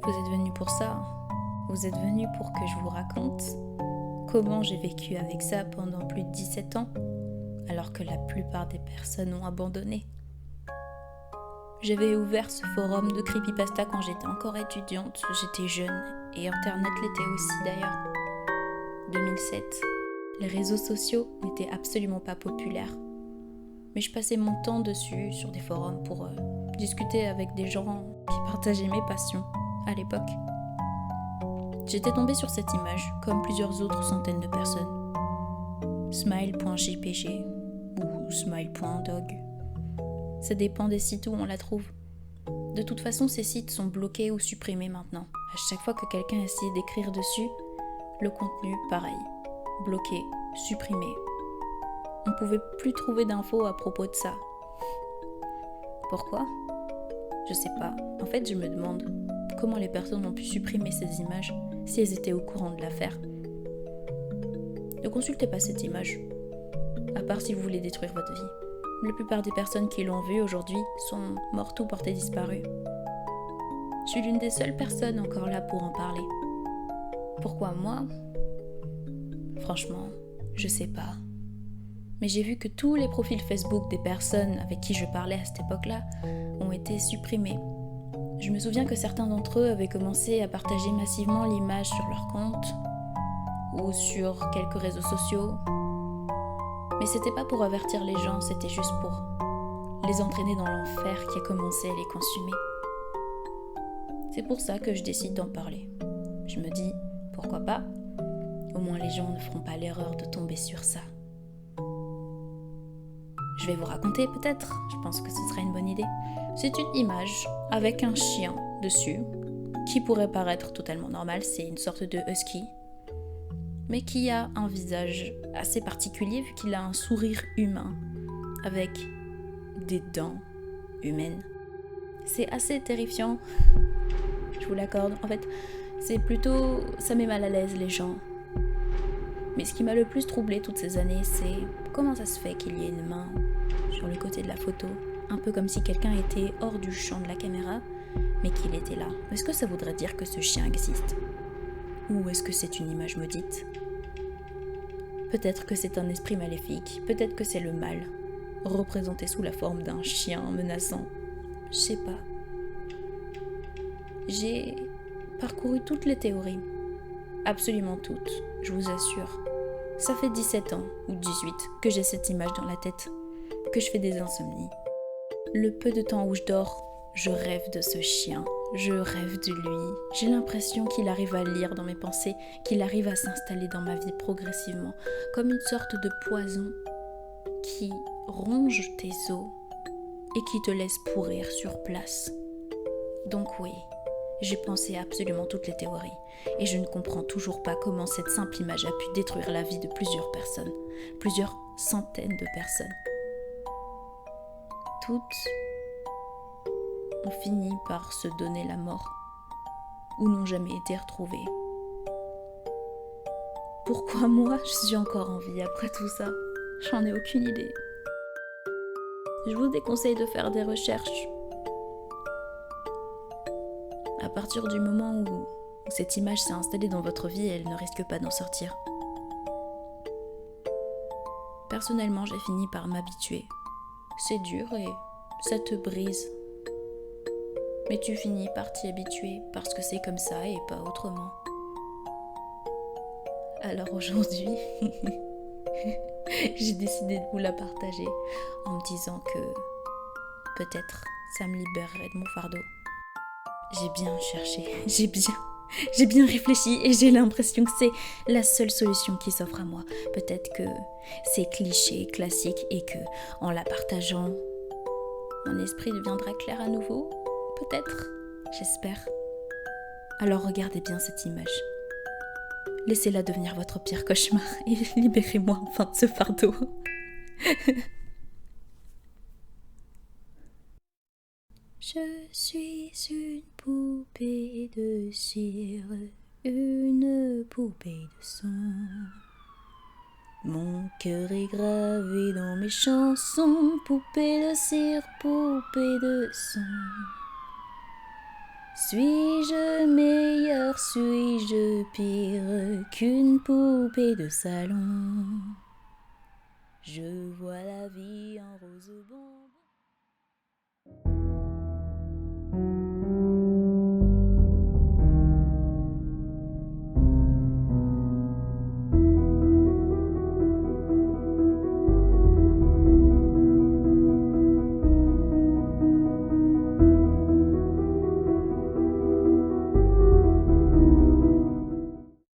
Vous êtes venu pour ça. Vous êtes venu pour que je vous raconte comment j'ai vécu avec ça pendant plus de 17 ans, alors que la plupart des personnes ont abandonné. J'avais ouvert ce forum de creepypasta quand j'étais encore étudiante, j'étais jeune, et Internet l'était aussi d'ailleurs. 2007, les réseaux sociaux n'étaient absolument pas populaires. Mais je passais mon temps dessus, sur des forums, pour discuter avec des gens qui partageaient mes passions à l'époque. J'étais tombée sur cette image, comme plusieurs autres centaines de personnes. Smile.jpg ou smile.dog. Ça dépend des sites où on la trouve. De toute façon, ces sites sont bloqués ou supprimés maintenant. À chaque fois que quelqu'un essayait d'écrire dessus, le contenu, pareil. Bloqué, supprimé. On ne pouvait plus trouver d'infos à propos de ça. Pourquoi ? Je sais pas. En fait, je me demande comment les personnes ont pu supprimer ces images si elles étaient au courant de l'affaire. Ne consultez pas cette image, à part si vous voulez détruire votre vie. La plupart des personnes qui l'ont vue aujourd'hui sont mortes ou portées disparues. Je suis l'une des seules personnes encore là pour en parler. Pourquoi moi ? Franchement, je sais pas. Mais j'ai vu que tous les profils Facebook des personnes avec qui je parlais à cette époque-là ont été supprimés. Je me souviens que certains d'entre eux avaient commencé à partager massivement l'image sur leur compte ou sur quelques réseaux sociaux. Mais c'était pas pour avertir les gens, c'était juste pour les entraîner dans l'enfer qui a commencé à les consumer. C'est pour ça que je décide d'en parler. Je me dis, pourquoi pas ? Au moins les gens ne feront pas l'erreur de tomber sur ça. Je vais vous raconter peut-être, je pense que ce sera une bonne idée. C'est une image avec un chien dessus, qui pourrait paraître totalement normal, c'est une sorte de husky, mais qui a un visage assez particulier vu qu'il a un sourire humain, avec des dents humaines. C'est assez terrifiant, je vous l'accorde. En fait, c'est plutôt... ça met mal à l'aise les gens. Mais ce qui m'a le plus troublée toutes ces années, c'est comment ça se fait qu'il y ait une main sur le côté de la photo, un peu comme si quelqu'un était hors du champ de la caméra, mais qu'il était là. Est-ce que ça voudrait dire que ce chien existe ? Ou est-ce que c'est une image maudite ? Peut-être que c'est un esprit maléfique, peut-être que c'est le mal, représenté sous la forme d'un chien menaçant. Je sais pas. J'ai parcouru toutes les théories. Absolument toutes, je vous assure. Ça fait 17 ans, ou 18, que j'ai cette image dans la tête, que je fais des insomnies. Le peu de temps où je dors, je rêve de ce chien, je rêve de lui. J'ai l'impression qu'il arrive à lire dans mes pensées, qu'il arrive à s'installer dans ma vie progressivement, comme une sorte de poison qui ronge tes os et qui te laisse pourrir sur place. Donc oui, j'ai pensé à absolument toutes les théories, et je ne comprends toujours pas comment cette simple image a pu détruire la vie de plusieurs personnes, plusieurs centaines de personnes. Toutes ont fini par se donner la mort, ou n'ont jamais été retrouvées. Pourquoi moi, je suis encore en vie après tout ça ? J'en ai aucune idée. Je vous déconseille de faire des recherches. À partir du moment où cette image s'est installée dans votre vie, elle ne risque pas d'en sortir. Personnellement, j'ai fini par m'habituer. C'est dur et ça te brise. Mais tu finis par t'y habituer parce que c'est comme ça et pas autrement. Alors aujourd'hui, j'ai décidé de vous la partager en me disant que peut-être ça me libérerait de mon fardeau. J'ai bien cherché, j'ai bien réfléchi et j'ai l'impression que c'est la seule solution qui s'offre à moi. Peut-être que c'est cliché, classique et que en la partageant, mon esprit deviendra clair à nouveau. Peut-être, j'espère. Alors regardez bien cette image. Laissez-la devenir votre pire cauchemar et libérez-moi enfin de ce fardeau. Je suis une poupée de cire, une poupée de sang. Mon cœur est gravé dans mes chansons, poupée de cire, poupée de sang. Suis-je meilleur, suis-je pire qu'une poupée de salon? Je vois la vie en rose bon.